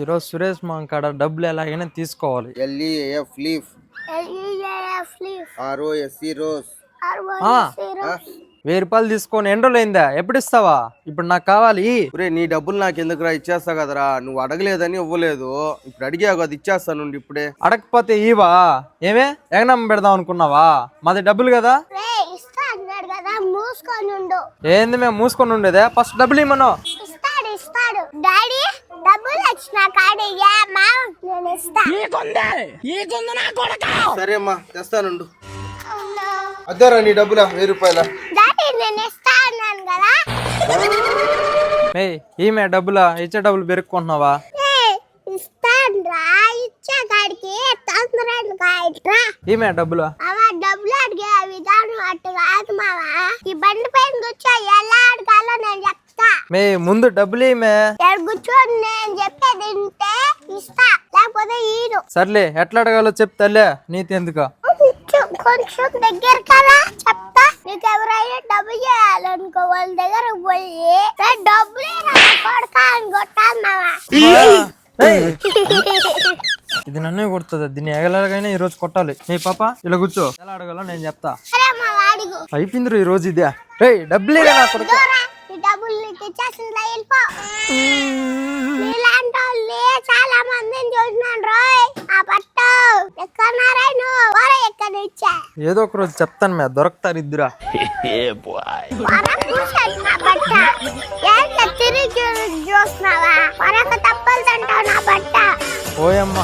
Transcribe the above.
ఈరోజు సురేష్ మా కాడ డబ్బులు ఎలాగైనా తీసుకోవాలి. LEF leaf ROSE rose. 1000 రూపాయలు తీసుకొని ఎన్ని రోజులు అయిందా? ఎప్పుడు ఇస్తావా? ఇప్పుడు నాకు కావాలి. ఒరే నీ డబ్బులు నాకు ఎందుకురా, ఇచ్చేస్తా కదరా. నువ్వు అడగలేదని ఇవ్వలేదు, ఇప్పుడు అడిగావు కదా ఇచ్చేస్తాను ఇప్పుడే. అడగకపోతే ఇవా ఏమే ఎగనమ్మ పెడదాం అనుకున్నావా? మాది డబ్బులు కదా. ఏంది మేము మూసుకొని ఉండేదే? ఫస్ట్ డబ్బులు ఇమ్మను. సరే అమ్మా తెస్తానుండు. అద్దరా నీ డబ్బులా 1000 రూపాయల. ఈమె డబ్బులా? ఇచ్చే డబ్బులు పెరుక్కుంటున్నావా? ఈమె డబ్బులు డబ్బులు అడిగే విధానం అట్టు కాదు మావా. ఈ బండి పైన కూర్చో ఎలా అడగాలో నేను చెప్తా. ముందు డబ్బులు ఈమె కూర్చోని నేను చెప్పేది వింటే ఇస్తా, లేకపోతే ఈడు. సర్లే ఎట్లా అడగాలో చెప్తాలే, నీతి ఎందుకు? కొంచెం దగ్గర కదా చెప్తా. నీకు ఎవరైనా డబ్బు చేయాలనుకో వాళ్ళ దగ్గర పోయి డబ్బులే కొడతా అని కొట్టాలి మావా. ఇది నన్నే కొడుతుంది. దీన్ని ఎగలగైనా ఈ రోజు కొట్టాలి. నీ పాప ఇలా కూర్చో, ఎలా అడగాలో నేను చెప్తా. అయిపోయింది ఈ రోజు ఇదే. రే డబ్బులే నా కొడుకు. డబ్బులు ఇలాంటి వాళ్ళు చాలా మందిని చూసినాను రోయ్. ఆ పట్ట ఎక్కడారా ఎక్కడ ఇచ్చా? ఏదో ఒక రోజు చెప్తాను మే, దొరకతారు ఇద్దరా. తిరిగి చూస్తున్నావా? తప్పలు తింటావు నా బట్ట. ఓయమ్మ.